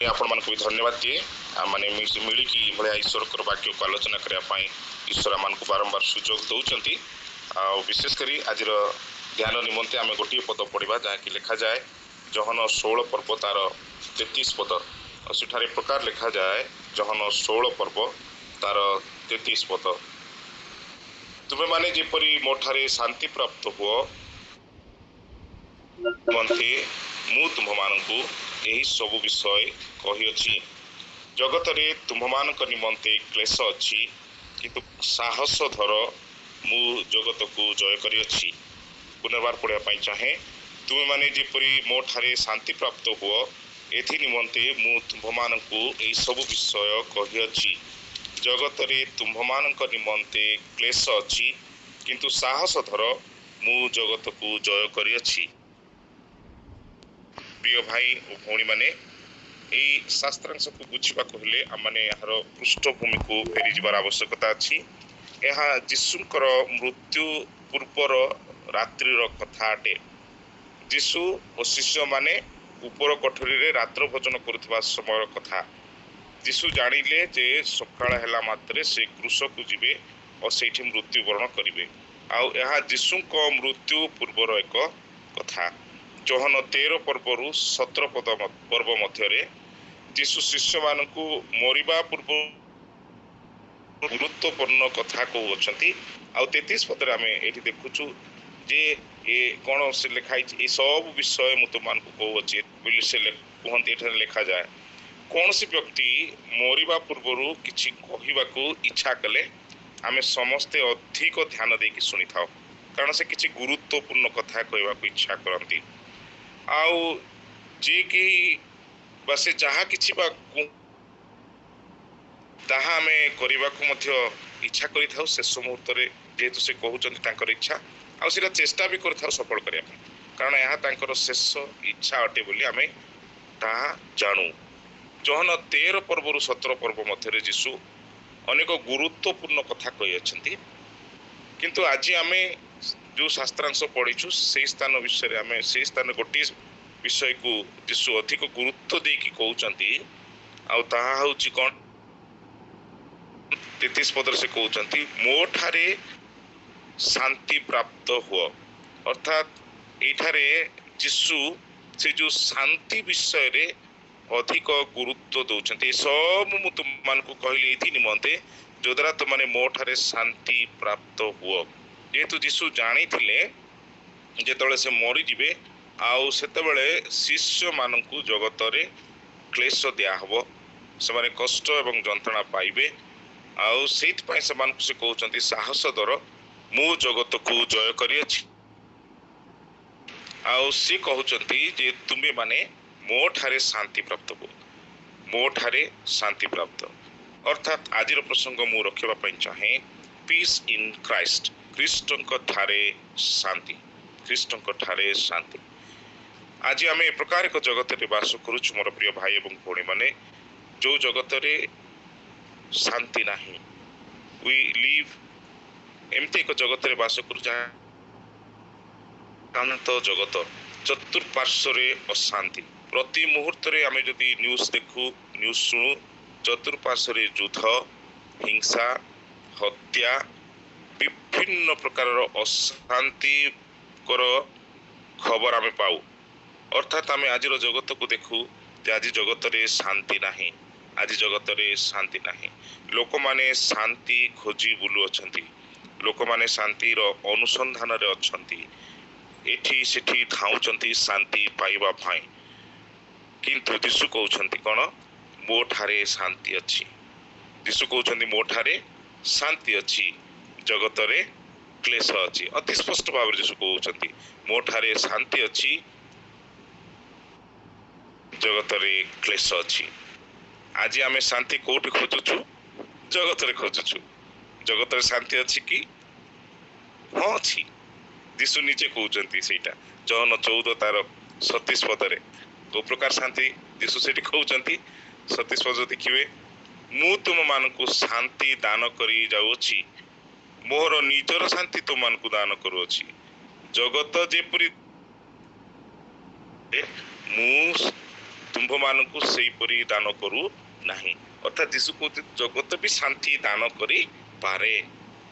आपण मानक भी धन्यवाद दिए माने मिलिकी भाया ईश्वर वाक्य को आलोचना करने ईश्वर मान बारंबार सुजोग दौरान विशेषकर आज ध्यान निमंते आम गोटे पद पढ़ा जहाँकि लिखा जाए जहन 16 पर्व तार 33 पद सेठारे प्रकार लिखा जाए जहन 16 पर्व तार 33 पद तुम्हें माने जेपरी मोठारे शांति प्राप्त हुआ निमंते मु तुम मानकु यही सबु विषय कही जगत रे तुम्हमान निमंते क्लेश अच्छी किंतु साहस धर मु जगत को जय करी अछि। पुनर्बार पढ़ाई चाहे तुम्हें माने जेपरी मो ठारे शांति प्राप्त हुआ एथि निमंते मु तुम्हमान यही सबु विषय कही जगत रे तुम्हमान निमंते क्लेश अच्छी किंतु साहस धर मु जगत को जय करी अछि। प्रिय भाई और भौणी माने यही शास्त्रांश को बुझा कहले आमने यार पृष्ठभूमि को फेरी जबार आवश्यकता अच्छी। यह जीशुंकर मृत्यु पूर्वर रात्रिर कथा अटे। जीशु और शिष्य माने ऊपर कोठरी रे रात्र भोजन करुवा समय कथा। जीशु जानिले जे सकाळ हैला मात्रे से क्रूस को जिबे और सेठी मृत्यु वरण करिवे आउ यह जीशुंक मृत्यु पूर्वर एक कथा। जहन 13 पर्व 17 पर्व मध्य जीशु शिष्य मान मरिबा पूर्व गुरुत्वपूर्ण कथा कहते आउ 33 पदरे आम ये देखुचु जे ये कौन से लिखाई ये सब विषय मु तुम कहूचे से कहते ये लिखा जाए कौन सी व्यक्ति मरिबा पूर्व किसी कहवाक इच्छा कले आम समस्ते अधिक ध्यान देकी शुणी था कारण से किसी गुरुत्वपूर्ण कथा कहवाक इच्छा करती आउ जे कि बस जहाँ किछि बा ताहा आमे करबाकू मध्य इच्छा करिथाउ शेष मुहूर्त रे जेहेतु से कहउचंती तांकर इच्छा आउ सेटा चेष्टा भी करथाउ सफल करिया कारण यहाँ तांकर शेष इच्छा अटे बोली आमे ताहा जानू। जहन 13 पर्व 17 पर्व मध्य जीशु अनेक गुरुत्वपूर्ण कथा कही अछंती किंतु आज आमे जो शास्त्रांश पढ़ीचु से स्थान विषय आम से स्थान गोटे विषय को जीशु अधिक गुरुत्व देकी कहउचंती आउ ताहा होची कोन 33 पदर से कहउचंती मो ठारे शांति प्राप्त हुआ अर्थात एठारे जीशु से जो शांति विषय रे अधिक गुरुत्व दौचंती सब मु तुम मान को कहली एथि निमंते जो द्वारा तुम माने मो ठारे शांति प्राप्त हुआ जेहेतु जीशु जानी थिले जेतबेले से मरी जिबे आउ सेतबेले शिष्य मानकु जगत रे क्लेश दिया हबो से माने कष्ट एवं जंत्रणा पाइबे आउ सेत पय से मानकु से कहउचंती साहस दर मु जगत को जय करी अछि आउ से कहउचंती जे तुमे माने मो ठारे शांति प्राप्त हो मो ठारे शांति प्राप्त अर्थात आजिर प्रसंग मु रखिबा पय चाहे पीस इन क्राइस्ट ख्रीष्टंक ठारे शांति ख्रीष्टंक ठारे शांति। आज आम ए प्रकार एक जगत रे बास करुछु मोर प्रिय भाई एवं भौणी माने जो जगत रे शांति नाही वी लिव एमते एक जगत रे बास करू शांत जगत चतुर्पार्श्व रे अशांति प्रति मुहूर्त रे आम जदि न्यूज देखू न्यूज सुनु चतुर्पार्श्व रे युद्ध हिंसा हत्या विभिन्न प्रकार अशांति खबर आम पाऊ अर्थात आम आज जगत को देखू आज जगत रे शांति नाही आज जगत रे शांति नाही लोक माने शांति खोजी बुलु अछंती लोक माने शांति रो अनुसंधान रे अछंती एठी सेठी धाउचंती शांति पाइबा भाई किंतु यीशु कहउचंती कोन मो ठारे शांति अछि यीशु कहउचंती मो ठारे शांति अछि जगत रे क्लेश अछि अति स्पष्ट भाव यीशु कहउचंती मो ठारे शांति अछि जगत रे क्लेश अछि। आज आमे शांति कोठी खोजुछु जगत रे खोजुछु जगत रे शांति अछि कि हाँ अछि यीशु निजे कहउचंती सेटा जहन 14 तार 37 पदरे को प्रकार शांति यीशु सेठी कहउचंती 37 पद देखिबे मु तुम मानकु शांति दान करी जाउछि मोर निजर शांति तुम मानकु दान करूछि जगत जेपरि मु ତୁମ୍ଭମାନଙ୍କୁ ସେହିପରି ଦାନ କରୁ ନାହିଁ। ଅର୍ଥାତ୍ ଯୀଶୁ କହୁଛନ୍ତି ଜଗତ ବି ଶାନ୍ତି ଦାନ କରିପାରେ,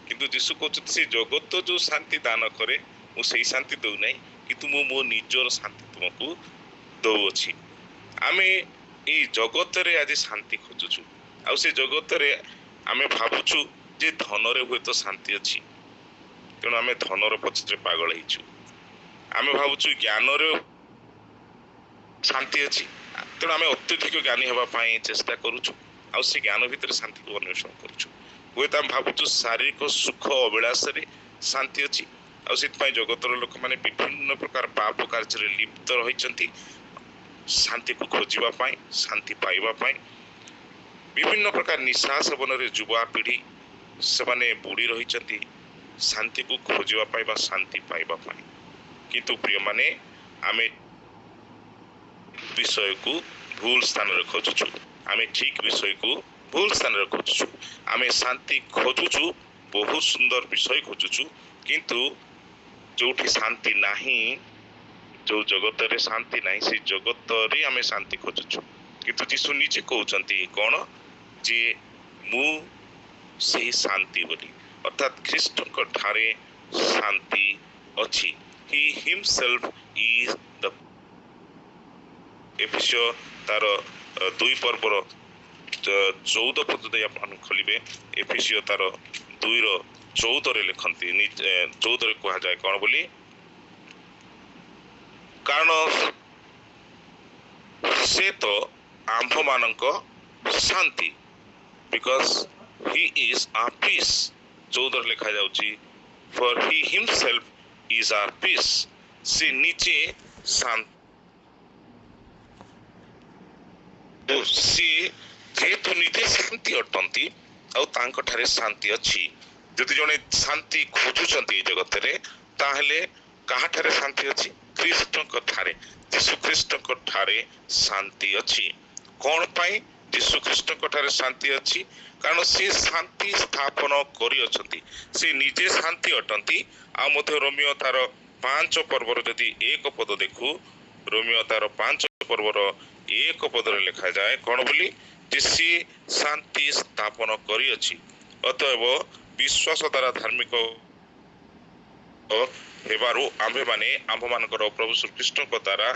କିନ୍ତୁ ଯୀଶୁ କହୁଛନ୍ତି ସେ ଜଗତ ଯୋଉ ଶାନ୍ତି ଦାନ କରେ ମୁଁ ସେଇ ଶାନ୍ତି ଦଉନାହିଁ, କିନ୍ତୁ ମୁଁ ମୋ ନିଜର ଶାନ୍ତି ତୁମକୁ ଦଉଅଛି। ଆମେ ଏଇ ଜଗତରେ ଆଜି ଶାନ୍ତି ଖୋଜୁଛୁ, ଆଉ ସେ ଜଗତରେ ଆମେ ଭାବୁଛୁ ଯେ ଧନରେ ହୁଏତ ଶାନ୍ତି ଅଛି, ତେଣୁ ଆମେ ଧନର ପଛରେ ପାଗଳ ହେଇଛୁ। ଆମେ ଭାବୁଛୁ ଜ୍ଞାନରେ ଶାନ୍ତି ଅଛି, ତେଣୁ ଆମେ ଅତ୍ୟଧିକ ଜ୍ଞାନୀ ହେବା ପାଇଁ ଚେଷ୍ଟା କରୁଛୁ, ଆଉ ସେ ଜ୍ଞାନ ଭିତରେ ଶାନ୍ତିକୁ ଅନ୍ୱେଷଣ କରୁଛୁ। ହୁଏତ ଆମେ ଭାବୁଛୁ ଶାରୀରିକ ସୁଖ ଅଭିଳାଷରେ ଶାନ୍ତି ଅଛି, ଆଉ ସେଥିପାଇଁ ଜଗତର ଲୋକମାନେ ବିଭିନ୍ନ ପ୍ରକାର ପାପ କାର୍ଯ୍ୟରେ ଲିପ୍ତ ରହିଛନ୍ତି ଶାନ୍ତିକୁ ଖୋଜିବା ପାଇଁ, ଶାନ୍ତି ପାଇବା ପାଇଁ। ବିଭିନ୍ନ ପ୍ରକାର ନିଶା ସେବନରେ ଯୁବାପିଢ଼ି ସେମାନେ ବୁଡ଼ି ରହିଛନ୍ତି ଶାନ୍ତିକୁ ଖୋଜିବା ପାଇଁ ବା ଶାନ୍ତି ପାଇବା ପାଇଁ। କିନ୍ତୁ ପ୍ରିୟମାନେ, ଆମେ ବିଷୟକୁ ଭୁଲ ସ୍ଥାନରେ ଖୋଜୁଛୁ, ଆମେ ଠିକ ବିଷୟକୁ ଭୁଲ ସ୍ଥାନରେ ଖୋଜୁଛୁ। ଆମେ ଶାନ୍ତି ଖୋଜୁଛୁ, ବହୁତ ସୁନ୍ଦର ବିଷୟ ଖୋଜୁଛୁ, କିନ୍ତୁ ଯୋଉଠି ଶାନ୍ତି ନାହିଁ, ଯୋଉ ଜଗତରେ ଶାନ୍ତି ନାହିଁ, ସେଇ ଜଗତରେ ଆମେ ଶାନ୍ତି ଖୋଜୁଛୁ। କିନ୍ତୁ ଯୀଶୁ ନିଜେ କହୁଛନ୍ତି କଣ, ଯେ ମୁଁ ସେହି ଶାନ୍ତି ବୋଲି, ଅର୍ଥାତ୍ ଖ୍ରୀଷ୍ଟଙ୍କ ଠାରେ ଶାନ୍ତି ଅଛି। ହି ହିମସେଲ୍ଫ ଇଜ ଦ ଏଫେସ୍ୟ ତାର 2 ପର୍ବର 14 ପଦ ଦେଇ ଆପଣ ଖୋଲିବେ। ଏଫେସ୍ୟ ତାର 2:14 ଲେଖନ୍ତି, 14 କୁହାଯାଏ କଣ ବୋଲି, କାରଣ ସେ ତ ଆମ୍ଭମାନଙ୍କ ଶାନ୍ତି, because he is our peace। 14 ଲେଖା ଯାଉଛି for he himself is our peace। ସେ ନିଜେ ଶାନ୍ତି, ସିଏ ଯେହେତୁ ନିଜେ ଶାନ୍ତି ଅଟନ୍ତି ଆଉ ତାଙ୍କ ଠାରେ ଶାନ୍ତି ଅଛି। ଯଦି ଜଣେ ଶାନ୍ତି ଖୋଜୁଛନ୍ତି ଏଇ ଜଗତରେ, ତାହେଲେ କାହାଠାରେ ଶାନ୍ତି ଅଛି? ଖ୍ରୀଷ୍ଟଙ୍କ ଠାରେ, ଯୀଶୁ ଖ୍ରୀଷ୍ଟଙ୍କ ଠାରେ ଶାନ୍ତି ଅଛି। କଣ ପାଇଁ ଯୀଶୁ ଖ୍ରୀଷ୍ଟଙ୍କ ଠାରେ ଶାନ୍ତି ଅଛି? କାରଣ ସେ ଶାନ୍ତି ସ୍ଥାପନ କରିଅଛନ୍ତି, ସେ ନିଜେ ଶାନ୍ତି ଅଟନ୍ତି। ଆଉ ମଧ୍ୟ ରୋମିଓ ତାର 5 ପର୍ବର ଯଦି 1 ପଦ ଦେଖୁ, ରୋମିଓ ତାର 5 ପର୍ବର 1 ପଦରେ ଲେଖାଯାଏ କଣ ବୋଲି, ଯେ ସିଏ ଶାନ୍ତି ସ୍ଥାପନ କରିଅଛି। ଅତଏବ ବିଶ୍ୱାସ ଦ୍ୱାରା ଧାର୍ମିକ ହେବାରୁ ଆମ୍ଭେମାନେ ଆମ୍ଭମାନଙ୍କର ପ୍ରଭୁ ଶ୍ରୀଖ୍ରୀଷ୍ଟଙ୍କ ଦ୍ୱାରା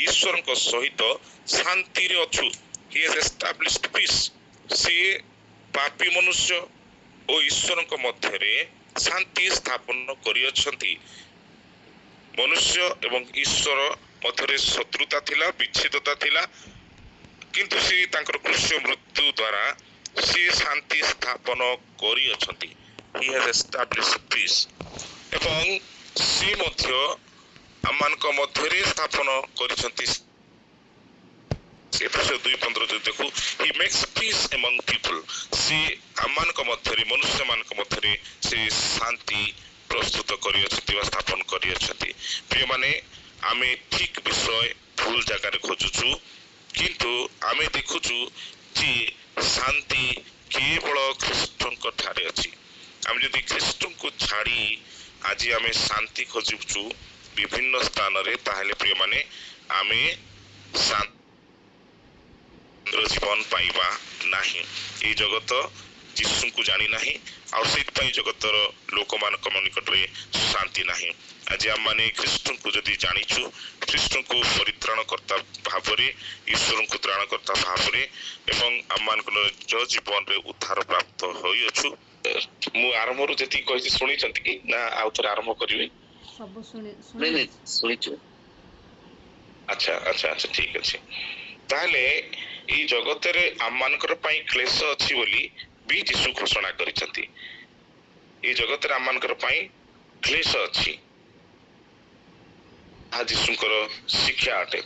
ଈଶ୍ୱରଙ୍କ ସହିତ ଶାନ୍ତିରେ ଅଛୁ। He has established peace। ସିଏ ପାପୀ ମନୁଷ୍ୟ ଓ ଈଶ୍ୱରଙ୍କ ମଧ୍ୟରେ ଶାନ୍ତି ସ୍ଥାପନ କରିଅଛନ୍ତି। ମନୁଷ୍ୟ ଏବଂ ଈଶ୍ୱର ମଧ୍ୟରେ ଶତ୍ରୁତା ଥିଲା, ବିଚ୍ଛେଦତା ଥିଲା, କିନ୍ତୁ ସେ ତାଙ୍କର କୃଷ୍ଣ ମୃତ୍ୟୁ ଦ୍ୱାରା ସେ ଶାନ୍ତି ସ୍ଥାପନ କରିଅଛନ୍ତି। He has established peace। ଏବଂ ସେ ମଧ୍ୟ ଆମମାନଙ୍କ ମଧ୍ୟରେ ସ୍ଥାପନ କରିଛନ୍ତି। ଏଫେସ୍ୟ 2:15 ଯଦି ଦେଖୁ, he makes peace among people। ସେ ଆମମାନଙ୍କ ମଧ୍ୟରେ, ମନୁଷ୍ୟମାନଙ୍କ ମଧ୍ୟରେ ସେ ଶାନ୍ତି ପ୍ରସ୍ତୁତ କରିଅଛନ୍ତି ବା ସ୍ଥାପନ କରିଅଛନ୍ତି। ପ୍ରିୟମାନେ, ଆମେ ଠିକ ବିଷୟ ଭୁଲ ଜାଗାରେ ଖୋଜୁଛୁ, କିନ୍ତୁ ଆମେ ଦେଖୁଛୁ ଯେ ଶାନ୍ତି କେବଳ ଖ୍ରୀଷ୍ଟଙ୍କ ଠାରେ ଅଛି। ଆମେ ଯଦି ଖ୍ରୀଷ୍ଟଙ୍କୁ ଛାଡ଼ି ଆଜି ଆମେ ଶାନ୍ତି ଖୋଜୁଛୁ ବିଭିନ୍ନ ସ୍ଥାନରେ, ତାହେଲେ ପ୍ରିୟମାନେ ଆମେ ଜୀବନ ପାଇବା ନାହିଁ। ଏଇ ଜଗତ ଯୀଶୁଙ୍କୁ ଜାଣି ନାହିଁ, ଆଉ ସେଇଥିପାଇଁ ଜଗତର ଲୋକମାନଙ୍କ ନିକଟରେ ଶାନ୍ତି ନାହିଁ। ଆଜି ଆମମାନେ ଖ୍ରୀଷ୍ଟଙ୍କୁ ଯଦି ଜାଣିଛୁ, ଖ୍ରୀଷ୍ଟଙ୍କୁ ପରିତ୍ରାଣକର୍ତ୍ତା ଭାବରେ, ଈଶ୍ୱରଙ୍କୁ ତ୍ରାଣକର୍ତ୍ତା ଭାବରେ, ଏବଂ ଆମମାନଙ୍କର ନିଜ ଜୀବନରେ ଉଦ୍ଧାର ପ୍ରାପ୍ତ ହୋଇଅଛୁ। ମୁଁ ଆରମ୍ଭରୁ ଯେତିକି କହିଛି ଶୁଣିଛନ୍ତି କି ନା ଆଉ ଥରେ ଆରମ୍ଭ କରିବି? ସବୁ ଶୁଣିଛୁ। ଆଚ୍ଛା ଆଚ୍ଛା ଆଚ୍ଛା, ଠିକ ଅଛି। ତାହେଲେ ଏଇ ଜଗତରେ ଆମମାନଙ୍କର ପାଇଁ କ୍ଲେଶ ଅଛି ବୋଲି ବି ଯୀଶୁ ଘୋଷଣା କରିଛନ୍ତି। ଏଇ ଜଗତରେ ଆମମାନଙ୍କର ପାଇଁ କ୍ଲେଶ ଅଛି, ତାହା ଯୀଶୁଙ୍କର ଶିକ୍ଷା ଅଟେ।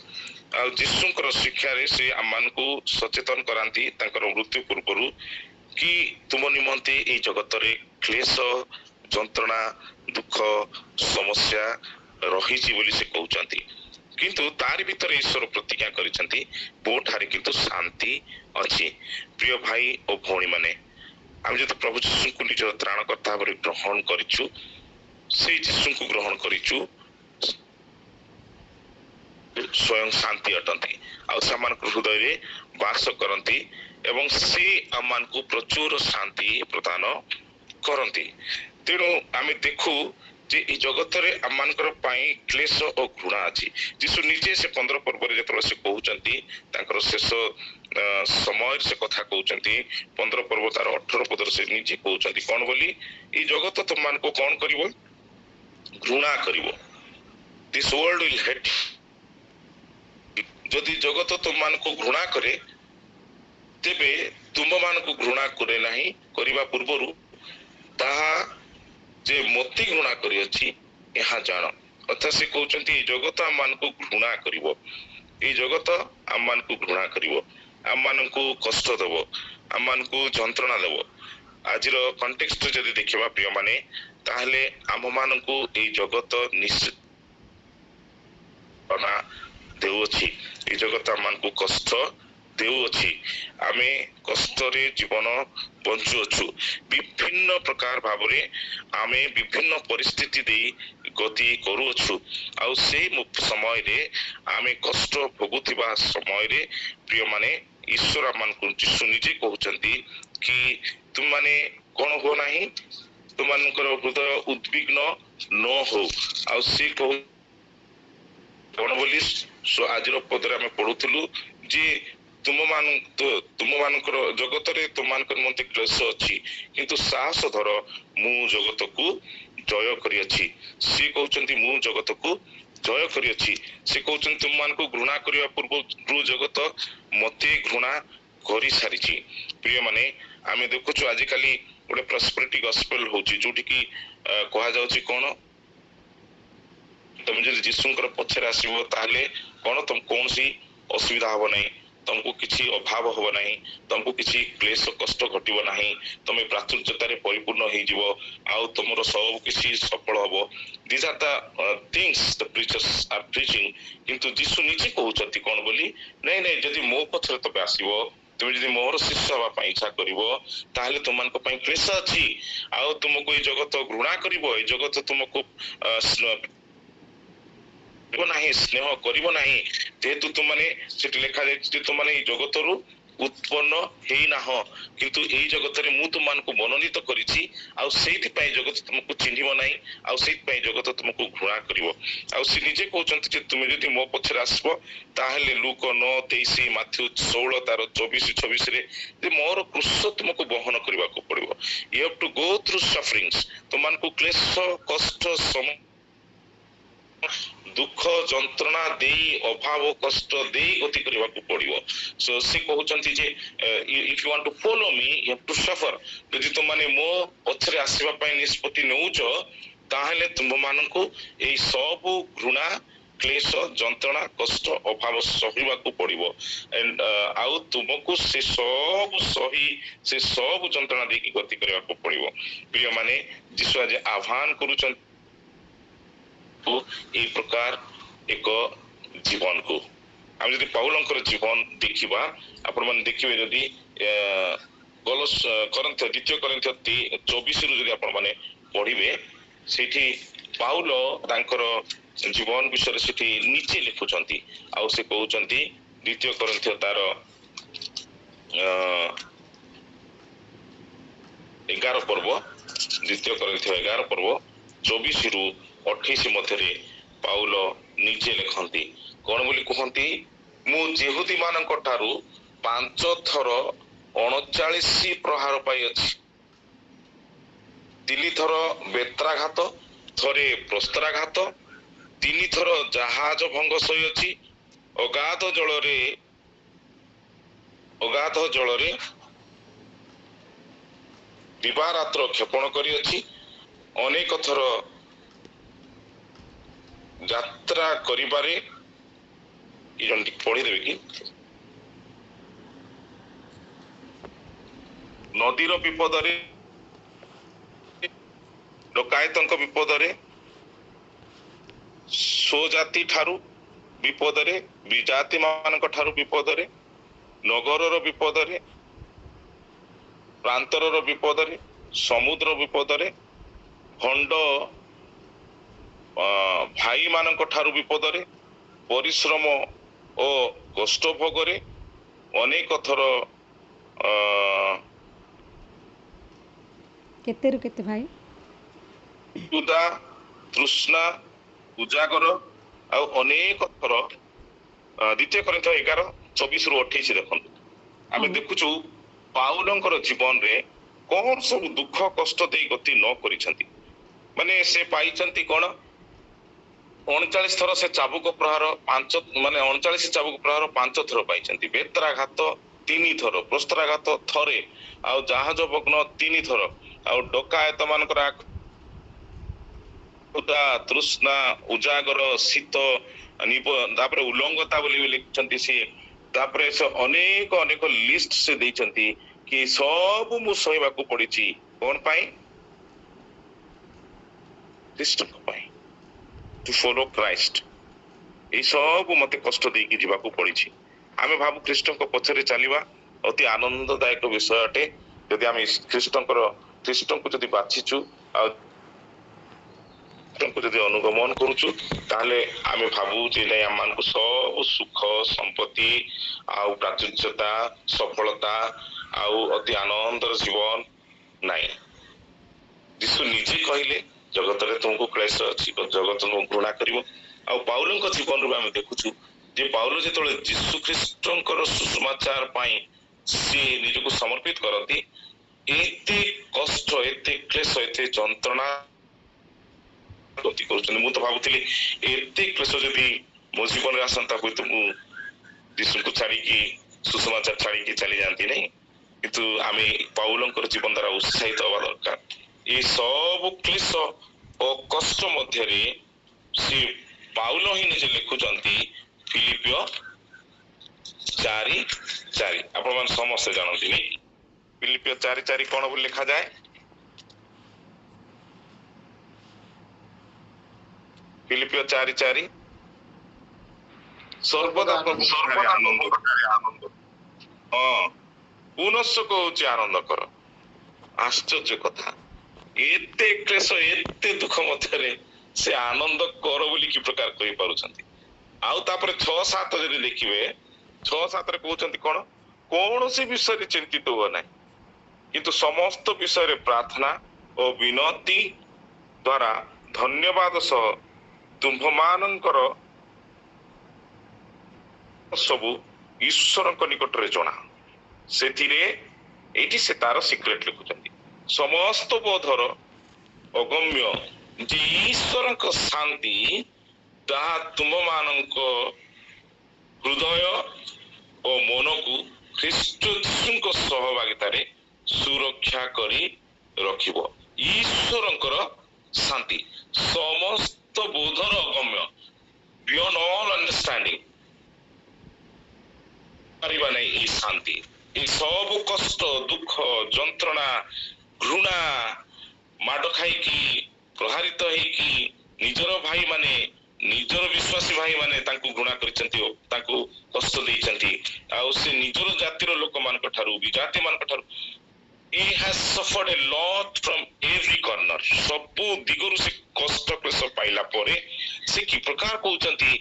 ଆଉ ଯୀଶୁଙ୍କର ଶିକ୍ଷାରେ ସେ ଆମମାନଙ୍କୁ ସଚେତନ କରାନ୍ତି ତାଙ୍କର ମୃତ୍ୟୁ ପୂର୍ବରୁ, କି ତୁମ ନିମନ୍ତେ ଏଇ ଜଗତରେ କ୍ଲେଶ, ଯନ୍ତ୍ରଣା, ଦୁଃଖ, ସମସ୍ୟା ରହିଛି ବୋଲି ସେ କହୁଛନ୍ତି। କିନ୍ତୁ ତାରି ଭିତରେ ଈଶ୍ୱର ପ୍ରତିଜ୍ଞା କରିଛନ୍ତି, ମୋ ଠାରେ କିନ୍ତୁ ଶାନ୍ତି ଅଛି। ପ୍ରିୟ ଭାଇ ଓ ଭଉଣୀମାନେ, ଆମେ ଯଦି ପ୍ରଭୁ ଯୀଶୁଙ୍କୁ ନିଜର ତ୍ରାଣକର୍ତ୍ତା ଭାବରେ ଗ୍ରହଣ କରିଛୁ, ସେଇ ଯୀଶୁଙ୍କୁ ଗ୍ରହଣ କରିଛୁ, ସ୍ୱୟଂ ଶାନ୍ତି ଅଟନ୍ତି ଆଉ ସେମାନଙ୍କ ହୃଦୟରେ ବାସ କରନ୍ତି ଏବଂ ସେ ଆମମାନଙ୍କୁ ପ୍ରଚୁର ଶାନ୍ତି ପ୍ରଦାନ କରନ୍ତି। ତେଣୁ ଆମେ ଦେଖୁ ଯେ এই ଜଗତରେ ଆମମାନଙ୍କର ପାଇଁ କ୍ଲେଶ ଓ ଘୃଣା ଅଛି। ଯୀଶୁ ନିଜେ ସେ 15 ପର୍ବରେ ଯେତେବେଳେ ସେ କହୁଛନ୍ତି ତାଙ୍କର ଶେଷ ସମୟରେ ସେ କଥା କହୁଛନ୍ତି 15 ପର୍ବ ତାର 18 ପଦରେ ସେ ନିଜେ କହୁଛନ୍ତି କଣ ବୋଲି, ଏଇ ଜଗତ ତୁମମାନଙ୍କୁ କଣ କରିବ, ଘୃଣା କରିବ। This world will hate. ଯଦି ଜଗତ ତୁମମାନଙ୍କୁ ଘୃଣା କରେ ତେବେ ତୁମମାନଙ୍କୁ ଘୃଣା କରେ ନାହିଁ କରିବା ପୂର୍ବରୁ ତାହା ଯେ ମତେ ଘୃଣା କରିଅଛି ଏହା ଜାଣ। ଅର୍ଥାତ୍ ସେ କହୁଛନ୍ତି ଏଇ ଜଗତ ଆମମାନଙ୍କୁ ଘୃଣା କରିବ, ଏଇ ଜଗତ ଆମମାନଙ୍କୁ ଘୃଣା କରିବ, ଆମମାନଙ୍କୁ କଷ୍ଟ ଦେବ, ଆମମାନଙ୍କୁ ଯନ୍ତ୍ରଣା ଦେବ। ଆଜିର କଣ୍ଟେକ୍ସଟ ଯଦି ଦେଖିବା ପ୍ରିୟମାନେ, ତାହେଲେ ଆମମାନଙ୍କୁ ଏଇ ଜଗତ ନିଶ୍ଚିତ ଦେଉଅଛି, ଏଇ ଜଗତ ଆମମାନଙ୍କୁ କଷ୍ଟ ଦେଉଅଛି। ଆମେ କଷ୍ଟରେ ଜୀବନ ବଞ୍ଚୁଅଛୁ। ବିଭିନ୍ନ ପ୍ରକାର ଭାବରେ ଆମେ ବିଭିନ୍ନ ପରିସ୍ଥିତି ଦେଇ ଗତି କରୁଅଛୁ। ଆଉ ସେଇ ସମୟରେ ଆମେ କଷ୍ଟ ଭୋଗୁଥିବା ସମୟରେ ପ୍ରିୟମାନେ ଈଶ୍ୱର ଆମମାନଙ୍କୁ ଯୀଶୁ ନିଜେ କହୁଛନ୍ତି କି ତୁମମାନେ କଣ ହୁଅ ନାହିଁ, ତୁମମାନଙ୍କର ହୃଦୟ ଉଦ୍ବିଗ୍ନ ନ ହଉ। ଆଉ ସେ କହୁ କଣ ବୋଲି ଆଜିର ପଦରେ ଆମେ ପଢୁଥିଲୁ ଯେ ତୁମମାନଙ୍କର ଜଗତରେ ତୁମମାନଙ୍କର ନିମନ୍ତେ କ୍ଲେଶ ଅଛି, କିନ୍ତୁ ସାହସ ଧର, ମୁଁ ଜଗତକୁ ଜୟ କରିଅଛି। ସେ କହୁଛନ୍ତି ମୁଁ ଜଗତକୁ ଜୟ କରିଅଛି। ସେ କହୁଛନ୍ତି ତୁମମାନଙ୍କୁ ଘୃଣା କରିବା ପୂର୍ବରୁ ଜଗତ ମତେ ଘୃଣା କରିସାରିଛି। ପ୍ରିୟମାନେ ଆମେ ଦେଖୁଛୁ ଆଜିକାଲି ଗୋଟେ ପ୍ରସ୍ପେରିଟି ଗସ୍ପେଲ ହଉଛି, ଯୋଉଠି କି କୁହାଯାଉଛି କଣ, ତମେ ଯଦି ଯୀଶୁଙ୍କର ପଛରେ ଆସିବ ତାହେଲେ କଣ ତମକୁ କୌଣସି ଅସୁବିଧା ହବ ନାହିଁ, ତମକୁ କିଛି ଅଭାବ ହବ ନାହିଁ, ତମକୁ କିଛି କ୍ଲେଶ କଷ୍ଟ ଘଟିବ ନାହିଁ, ତମେ ପ୍ରାଚୁର୍ଯ୍ୟତାରେ ପରିପୂର୍ଣ୍ଣ ହେଇଯିବ, ଆଉ ତମର ସବୁ କିଛି ସଫଳ ହବ। These are the things the preachers are preaching। କିନ୍ତୁ ଯୀଶୁ ନିଜେ କହୁଛନ୍ତି କଣ ବୋଲି, ନାଇଁ ନାଇଁ, ଯଦି ମୋ ପଛରେ ତମେ ଆସିବ, ତୁମେ ଯଦି ମୋର ଶିଷ୍ୟ ହେବା ପାଇଁ ଇଚ୍ଛା କରିବ ତାହେଲେ ତୁମମାନଙ୍କ ପାଇଁ କ୍ଲେଶ ଅଛି। ଆଉ ତୁମକୁ ଏଇ ଜଗତ ଘୃଣା କରିବ, ଏଇ ଜଗତ ତୁମକୁ ନାହିଁ, ସ୍ନେହ କରିବ ନାହିଁ, ଯେହେତୁ ତୁମମାନେ ସେଠି ଲେଖାଯାଇଛି ଯେ ତୁମମାନେ ଏଇ ଜଗତରୁ ଉତ୍ପନ୍ନ ହେଇନାହ, କିନ୍ତୁ ଏଇ ଜଗତରେ ମୁଁ ତୁମମାନଙ୍କୁ ମନୋନୀତ କରିଛି। ଆଉ ସେଇଥିପାଇଁ ଜଗତ ତୁମକୁ ଚିହ୍ନିବ ନାହିଁ, ଆଉ ସେଇଥିପାଇଁ ଜଗତ ତୁମକୁ ଘୃଣା କରିବ। ଆଉ ସେ ନିଜେ କହୁଛନ୍ତି ଯେ ତୁମେ ଯଦି ମୋ ପଛରେ ଆସିବ ତାହେଲେ ଲୁକ 9:23, ମାଥ୍ୟୁ 16 ତାର 24-26ରେ ଯେ ମୋର କ୍ରୁଶ ତୁମକୁ ବହନ କରିବାକୁ ପଡିବ। You have to go through sufferings. ତୁମମାନଙ୍କୁ କ୍ଲେଶ କଷ୍ଟ ଦୁଃଖ ଯନ୍ତ୍ରଣା ଦେଇ, ଅଭାବ କଷ୍ଟ ଦେଇ ଗତି କରିବାକୁ ପଡିବ। ସୋ ସେ କହୁଛନ୍ତି ଯେ if you want to follow me you have to suffer. ଯଦି ତୁମମାନେ ମୋ ପଛରେ ଆସିବା ପାଇଁ ନିଷ୍ପତ୍ତି ନେଉଛ ତାହେଲେ ତୁମମାନଙ୍କୁ ଏଇ ସବୁ ଘୃଣା କ୍ଲେଶ ଯନ୍ତ୍ରଣା କଷ୍ଟ ଅଭାବ ସହିବାକୁ ପଡିବ। ଆଉ ତୁମକୁ ସେ ସବୁ ଯନ୍ତ୍ରଣା ଦେଇକି ଗତି କରିବାକୁ ପଡିବ। ପ୍ରିୟମାନେ ଯୀଶୁ ଆଜି ଆହ୍ୱାନ କରୁଛନ୍ତି এই প্রকার এক জীবনକୁ। ଆମେ ଯଦି ପାଉଲଙ୍କର ଜୀବନ ଦେଖିବା, ଆପଣମାନେ ଦେଖିବେ ଯଦି ଦ୍ୱିତୀୟ କରିନ୍ଥୀୟ 24ରୁ ଯଦି ଆପଣମାନେ ପଢିବେ, ସେଇଠି ପାଉଲ ତାଙ୍କର ଜୀବନ ବିଷୟରେ ସେଠି ନିଜେ ଲେଖୁଛନ୍ତି। ଆଉ ସେ କହୁଛନ୍ତି ଦ୍ୱିତୀୟ କରିନ୍ଥୀୟ ତାର 11 ପର୍ବ, ଦ୍ୱିତୀୟ କରିନ୍ଥୀୟ 11 ପର୍ବ 24ରୁ 28 ମଧ୍ୟରେ ପାଉଲ ନିଜେ ଲେଖନ୍ତି କଣ ବୋଲି କୁହନ୍ତି, ମୁଁ ଯେହୁଦୀ ମାନଙ୍କ ଠାରୁ 5 ଥର 39 ପ୍ରହାର ପାଇଅଛି, 3 ଥର ବେତ୍ରାଘାତ, ଥରେ ପ୍ରସ୍ତ୍ରାଘାତ, 3 ଥର ଜାହାଜ ଭଙ୍ଗ ସହିଅଛି, ଅଗାଧ ଜଳରେ ଦିବାରାତ୍ର କ୍ଷେପଣ କରିଅଛି, ଅନେକ ଥର ଯାତ୍ରା କରିବାରେ, ପଢିଦେବେ କି, ନଦୀର ବିପଦରେ, ଡକାୟତଙ୍କ ବିପଦରେ, ସ୍ୱଜାତି ଠାରୁ ବିପଦରେ, ବିଜାତି ମାନଙ୍କ ଠାରୁ ବିପଦରେ, ନଗରର ବିପଦରେ, ପ୍ରାନ୍ତରର ବିପଦରେ, ସମୁଦ୍ର ବିପଦରେ, ଭଣ୍ଡ ଭାଇ ମାନଙ୍କ ଠାରୁ ବିପଦରେ, ପରିଶ୍ରମ ଓ କଷ୍ଟ ଭୋଗରେ ଅନେକ ଥର କେତେରୁ କେତେ ଭାଇ? ଉଦା ତୃଷ୍ଣା ଉଜାଗର ଆଉ ଅନେକ ଥର 2 Corinthians 11:24-28 ଦେଖନ୍ତୁ ଆମେ ଦେଖୁଛୁ ପାଉଲଙ୍କର ଜୀବନରେ କଣ ସବୁ ଦୁଃଖ କଷ୍ଟ ଦେଇ ଗତି ନ କରିଛନ୍ତି। ମାନେ ସେ ପାଇଛନ୍ତି କଣ 39 ଥର ସେ ଚାବୁକ ପ୍ରହାର 39 ଚାବୁକ ପ୍ରହାର 5 ଥର ପାଇଛନ୍ତି, ବେତ୍ରାଘାତ 3 ଥର, ପ୍ରସ୍ତ୍ରାଘାତ ଥରେ, ଆଉ ଜାହାଜ ଭଗ୍ନ 3 ଥର, ଆଉ ଡକାୟତ ମାନଙ୍କର ତୃଷ୍ଣା ଉଜାଗର ଶୀତ ତାପରେ ଉଲଙ୍ଗତା ବୋଲି ଲେଖିଛନ୍ତି ସିଏ। ତାପରେ ସେ ଅନେକ ଅନେକ ଲିଷ୍ଟ ସେ ଦେଇଛନ୍ତି କି ସବୁ ମୁଁ ସହିବାକୁ ପଡିଛି କଣ ପାଇଁ? ଖ୍ରୀଷ୍ଟଙ୍କ ପାଇଁ, ଟୁ ଫଲୋ ଖ୍ରାଇଷ୍ଟ। ଏଇ ସବୁ ମତେ କଷ୍ଟ ଦେଇକି ଯିବାକୁ ପଡିଛି। ଆମେ ଭାବୁ ଖ୍ରୀଷ୍ଟଙ୍କ ପଛରେ ଚାଲିବା ଅତି ଆନନ୍ଦଦାୟକ ବିଷୟ ଅଟେ। ଯଦି ଆମେ ଖ୍ରୀଷ୍ଟଙ୍କୁ ଯଦି ବାଛିଛୁ ଆଉ ଯଦି ଅନୁଗମନ କରୁଛୁ ତାହେଲେ ଆମେ ଭାବୁ ଯେ ନାଇଁ ଆମମାନଙ୍କୁ ସବୁ ସୁଖ ସମ୍ପତ୍ତି ଆଉ ପ୍ରାଚୁର୍ଯ୍ୟତା ସଫଳତା ଆଉ ଅତି ଆନନ୍ଦର ଜୀବନ ନାଇଁ। ଯୀଶୁ ନିଜେ କହିଲେ ଜଗତରେ ତୁମକୁ କ୍ଲେଶ ଅଛି, ଜଗତ ତୁମକୁ ଘୃଣା କରିବ। ଆଉ ପାଉଲଙ୍କ ଜୀବନରୁ ଆମେ ଦେଖୁଛୁ ଯେ ପାଉଲ ଯେତେବେଳେ ଯୀଶୁ ଖ୍ରୀଷ୍ଟଙ୍କର ସୁସମାଚାର ପାଇଁ ସିଏ ନିଜକୁ ସମର୍ପିତ କରନ୍ତି, ଏତେ କଷ୍ଟ ଏତେ କ୍ଲେଶ ଏତେ ଯନ୍ତ୍ରଣା କରୁଛନ୍ତି। ମୁଁ ତ ଭାବୁଥିଲି ଏତେ କ୍ଲେଶ ଯଦି ମୋ ଜୀବନରେ ଆସନ୍ତା ହୁଏତ ମୁଁ ଯୀଶୁଙ୍କୁ ଛାଡିକି ସୁସମାଚାର ଛାଡିକି ଚାଲି ଯାଆନ୍ତି ନାହିଁ। କିନ୍ତୁ ଆମେ ପାଉଲଙ୍କର ଜୀବନ ଦ୍ୱାରା ଉତ୍ସାହିତ ହବା ଦରକାର। ଏ ସବୁ କ୍ଲେଶ ଓ କଷ୍ଟ ମଧ୍ୟରେ ସେ ପାଉଲ ହିଁ ନିଜେ ଲେଖୁଛନ୍ତି ଫିଲିପିଓ 4:4। ଆପଣମାନେ ସମସ୍ତେ ଜାଣନ୍ତି ନାଇଁ? ଫିଲିପିଓ 4:4 କଣ ବୋଲି ଲେଖାଯାଏ? ଫିଲିପିଓ 4:4 ସର୍ବଦା ପ୍ରଭୁ ଆନନ୍ଦ। ହଁ, ପୁନଶ୍ଚକ ହଉଛି ଆନନ୍ଦ କର। ଆଶ୍ଚର୍ଯ୍ୟ କଥା, ଏତେ କ୍ଲେଶ ଏତେ ଦୁଃଖ ମଧ୍ୟରେ ସେ ଆନନ୍ଦ କର ବୋଲି କି ପ୍ରକାର କହିପାରୁଛନ୍ତି। ଆଉ ତାପରେ 6-7 ଯଦି ଦେଖିବେ 6-7ରେ କହୁଛନ୍ତି କଣ? କୌଣସି ବିଷୟରେ ଚିନ୍ତିତ ହୁଅ ନାହିଁ, କିନ୍ତୁ ସମସ୍ତ ବିଷୟରେ ପ୍ରାର୍ଥନା ଓ ବିନତି ଦ୍ୱାରା ଧନ୍ୟବାଦ ସହ ତୁମ୍ଭମାନଙ୍କର ସବୁ ଈଶ୍ୱରଙ୍କ ନିକଟରେ ଜଣା। ସେଥିରେ ଏଇଠି ସେ ତାର ସିକ୍ରେଟ ଲେଖୁଛନ୍ତି, ସମସ୍ତ ବୋଧର ଅଗମ୍ୟ ଯେ ଈଶ୍ୱରଙ୍କ ଶାନ୍ତି ତାହା ତୁମମାନଙ୍କ ହୃଦୟ ଓ ମନକୁ ଖ୍ରୀଷ୍ଟ ଯୀଶୁଙ୍କ ସହଭାଗିତାରେ ସୁରକ୍ଷା କରି ରଖିବ। ଈଶ୍ୱରଙ୍କର ଶାନ୍ତି, ସମସ୍ତ ବୋଧର ଅଗମ୍ୟ, ବିୟଣ୍ଡ ଅଲ୍ ଅଣ୍ଡରଷ୍ଟାଣ୍ଡିଂ ପାରିବା ନାହିଁ। ଏଇ ଶାନ୍ତି, ଏଇ ସବୁ କଷ୍ଟ ଦୁଃଖ ଯନ୍ତ୍ରଣା ଘୃଣା ମାଡ ଖାଇକି ପ୍ରହାରିତ ହେଇକି ନିଜର ଭାଇ ମାନେ ନିଜର ବିଶ୍ୱାସୀ ଭାଇ ମାନେ ତାଙ୍କୁ ଘୃଣା କରିଛନ୍ତି ଓ ତାଙ୍କୁ କଷ୍ଟ ଦେଇଛନ୍ତି, ଆଉ ସେ ନିଜର ଜାତିର ଲୋକମାନଙ୍କ ଠାରୁ ବିଜାତି ମାନଙ୍କ ଠାରୁ he has suffered a lot from every corner। ସବୁ ଦିଗରୁ ସେ କଷ୍ଟ କ୍ଲେଶ ପାଇଲା ପରେ ସେ କି ପ୍ରକାର କହୁଛନ୍ତି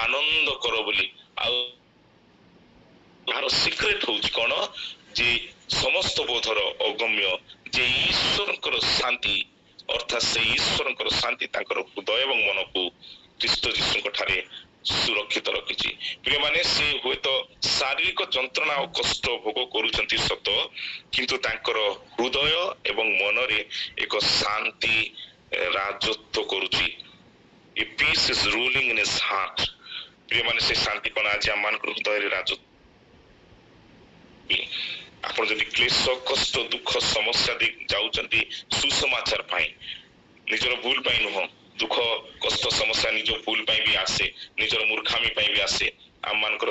ଆନନ୍ଦ କର ବୋଲି। ଆଉ ତାର ସିକ୍ରେଟ ହଉଛି କଣ? ଯେ ସମସ୍ତ ବୋଧର ଅଗମ୍ୟ ଯେ ଈଶ୍ୱରଙ୍କର ଶାନ୍ତି, ଅର୍ଥାତ୍ ସେ ଈଶ୍ୱରଙ୍କର ଶାନ୍ତି ତାଙ୍କର ହୃଦୟ ଏବଂ ମନକୁ ଖ୍ରୀଷ୍ଟ ଯୀଶୁଙ୍କ ଠାରେ ସୁରକ୍ଷିତ ରଖିଛି। ପ୍ରିୟମାନେ, ସେ ହୁଏତ ଶାରୀରିକ ଯନ୍ତ୍ରଣା ଓ କଷ୍ଟ ଭୋଗ କରୁଛନ୍ତି ସତ, କିନ୍ତୁ ତାଙ୍କର ହୃଦୟ ଏବଂ ମନରେ ଏକ ଶାନ୍ତି ରାଜତ୍ୱ କରୁଛି। A peace is ruling in his heart. ପ୍ରିୟମାନେ, ସେ ଶାନ୍ତି କଣ ଆଜି ଆମମାନଙ୍କ ହୃଦୟରେ ରାଜତ୍ୱ। ଆପଣ ଯଦି କ୍ଲେଶ କଷ୍ଟ ଦୁଃଖ ସମସ୍ୟା ଦେଇ ଯାଉଛନ୍ତି ସୁସମାଚାର ପାଇଁ, ନିଜର ଭୁଲ ପାଇଁ ନୁହଁ, ଦୁଃଖ କଷ୍ଟ ସମସ୍ୟା ନିଜ ଭୁଲ ପାଇଁ ବି ଆସେ, ନିଜର ମୂର୍ଖାମି ପାଇଁ ବି ଆସେ, ଆମମାନଙ୍କର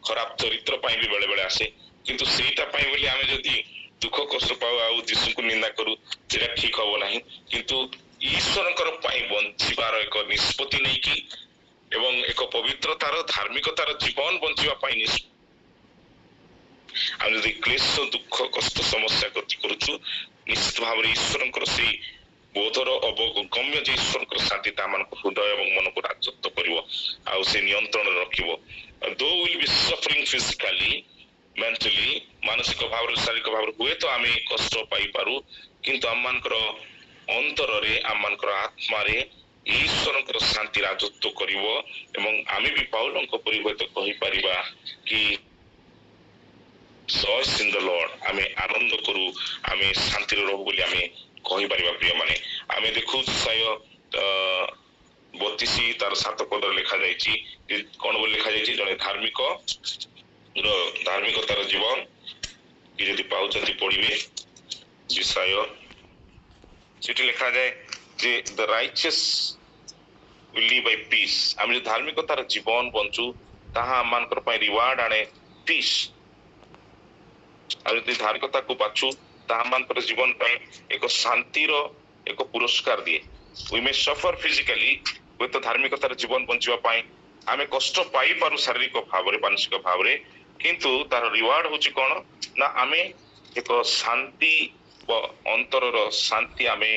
ଖରାପ ଚରିତ୍ର ପାଇଁ ବି ବେଳେ ବେଳେ ଆସେ। କିନ୍ତୁ ସେଇଟା ପାଇଁ ବୋଲି ଆମେ ଯଦି ଦୁଃଖ କଷ୍ଟ ପାଉ ଆଉ ଯୀଶୁଙ୍କୁ ନିନ୍ଦା କରୁ, ସେଇଟା ଠିକ ହବ ନାହିଁ। କିନ୍ତୁ ଈଶ୍ୱରଙ୍କର ପାଇଁ ବଞ୍ଚିବାର ଏକ ନିଷ୍ପତ୍ତି ନେଇକି ଏବଂ ଏକ ପବିତ୍ରତାର ଧାର୍ମିକତାର ଜୀବନ ବଞ୍ଚିବା ପାଇଁ ଆମେ ଯଦି କ୍ଲେଶ ଦୁଃଖ କଷ୍ଟ ସମସ୍ୟା ଗତି କରୁଛୁ, ନିଶ୍ଚିତ ଭାବରେ ଈଶ୍ୱରଙ୍କର ସେଇ ବୋଧର ଅବଗମ୍ୟ ଯେ ଈଶ୍ୱରଙ୍କର ଶାନ୍ତି ତାମାନଙ୍କ ହୃଦୟ ଏବଂ ମନକୁ ରାଜତ୍ୱ କରିବ ଆଉ ସେ ନିୟନ୍ତ୍ରଣରେ ରଖିବ। ଦୋ will be suffering physically mentally, ମାନସିକ ଭାବରେ ଶାରୀରିକ ଭାବରେ ହୁଏତ ଆମେ କଷ୍ଟ ପାଇପାରୁ, କିନ୍ତୁ ଆମମାନଙ୍କର ଅନ୍ତରରେ ଆମମାନଙ୍କର ଆତ୍ମାରେ ଈଶ୍ୱରଙ୍କର ଶାନ୍ତି ରାଜତ୍ୱ କରିବ ଏବଂ ଆମେ ବି ପାଉଲଙ୍କ ପରି ହୁଏତ କହିପାରିବା କି rejoice in the Lord, ଆମେ ଆନନ୍ଦ କରୁ, ଆମେ ଶାନ୍ତିରେ ରହୁ ବୋଲି ଆମେ କହିପାରିବା। ପ୍ରିୟମାନେ, ଆମେ ଦେଖୁ ସାୟ 32 ତାର 7 ପଦରେ ଲେଖାଯାଇଛି ଯେ କଣ ବୋଲି ଲେଖାଯାଇଛି, ଜଣେ ଧାର୍ମିକତାର ଜୀବନ କି ଯଦି ପାଉଛନ୍ତି ପଢିବେ। ବିଷୟ ସେଠି ଲେଖାଯାଏ ଯେ the righteous will live by peace, ଆମେ ଯଦି ଧାର୍ମିକତାର ଜୀବନ ବଞ୍ଚୁ ତାହା ଆମମାନଙ୍କର ପାଇଁ ରିୱାର୍ଡ ଆଣେ ପିସ୍। ଆଉ ଯଦି ଧାର୍ମିକତାକୁ ବାଛୁ ତାହା ଆମମାନଙ୍କର ଜୀବନ ପାଇଁ ଏକ ଶାନ୍ତିର ଏକ ପୁରସ୍କାର ଦିଏ। we may suffer physically, ହୁଏତ ଧାର୍ମିକତାର ଜୀବନ ବଞ୍ଚିବା ପାଇଁ ଆମେ କଷ୍ଟ ପାଇପାରୁ ଶାରୀରିକ ଭାବରେ ମାନସିକ ଭାବରେ, କିନ୍ତୁ ତାର ରିୱାର୍ଡ ହଉଛି କଣ ନା ଆମେ ଏକ ଶାନ୍ତି ଅନ୍ତରର ଶାନ୍ତି, ଆମେ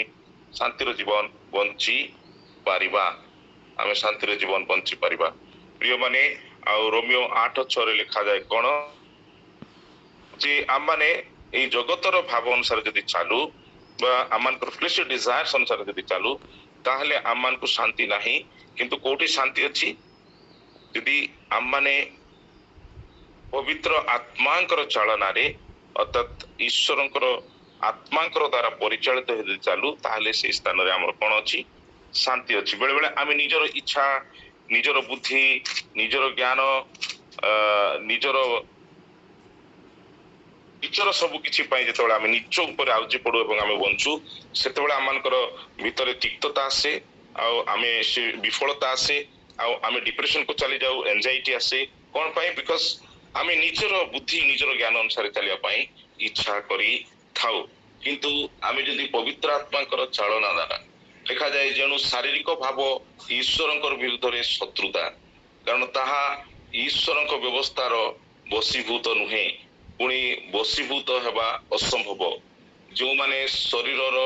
ଶାନ୍ତିର ଜୀବନ ବଞ୍ଚି ପାରିବା, ଆମେ ଶାନ୍ତିର ଜୀବନ ବଞ୍ଚି ପାରିବା। ପ୍ରିୟମାନେ, ଆଉ ରୋମିଓ 8:6 ଲେଖାଯାଏ କଣ ଯେ ଆମମାନେ ଏଇ ଜଗତର ଭାବ ଅନୁସାରେ ଯଦି ଚାଲୁ ବା ଆମମାନଙ୍କର ଫ୍ଲେଶ୍ ଡିଜାୟାର୍ସ ଅନୁସାରେ ଯଦି ଚାଲୁ ତାହେଲେ ଆମମାନଙ୍କୁ ଶାନ୍ତି ନାହିଁ। କିନ୍ତୁ କୋଉଠି ଶାନ୍ତି ଅଛି, ଯଦି ଆମମାନେ ପବିତ୍ର ଆତ୍ମାଙ୍କର ଚାଳନାରେ ଅର୍ଥାତ୍ ଈଶ୍ୱରଙ୍କର ଆତ୍ମାଙ୍କର ଦ୍ଵାରା ପରିଚାଳିତ ଯଦି ଚାଲୁ ତାହେଲେ ସେଇ ସ୍ଥାନରେ ଆମର କଣ ଅଛି, ଶାନ୍ତି ଅଛି। ବେଳେ ବେଳେ ଆମେ ନିଜର ଇଚ୍ଛା, ନିଜର ବୁଦ୍ଧି, ନିଜର ଜ୍ଞାନ, ନିଜର ସବୁ କିଛି ପାଇଁ ଯେତେବେଳେ ଆମେ ନିଜ ଉପରେ ଆଉଜି ପଡୁ ଏବଂ ଆମେ ବଞ୍ଚୁ, ସେତେବେଳେ ଆମମାନଙ୍କର ଭିତରେ ତିକ୍ତତା ଆସେ, ଆଉ ଆମେ ସେ ବିଫଳତା ଆସେ, ଆଉ ଆମେ ଡିପ୍ରେସନକୁ ଚାଲି ଯାଉ, ଏନଜାଇଟି ଆସେ। କଣ ପାଇଁ? ବିକଜ ଆମେ ନିଜର ବୁଦ୍ଧି, ନିଜର ଜ୍ଞାନ ଅନୁସାରେ ଚାଲିବା ପାଇଁ ଇଚ୍ଛା କରିଥାଉ। କିନ୍ତୁ ଆମେ ଯଦି ପବିତ୍ର ଆତ୍ମାଙ୍କର ଚାଳନା ଦ୍ୱାରା, ଲେଖାଯାଏ ଯେଣୁ ଶାରୀରିକ ଭାବ ଈଶ୍ୱରଙ୍କର ବିରୁଦ୍ଧରେ ଶତ୍ରୁତା, କାରଣ ତାହା ଈଶ୍ୱରଙ୍କ ବ୍ୟବସ୍ଥାର ବଶୀଭୂତ ନୁହେଁ, ପୁଣି ବଶୀଭୂତ ହେବା ଅସମ୍ଭବ। ଯେଉଁମାନେ ଶରୀରର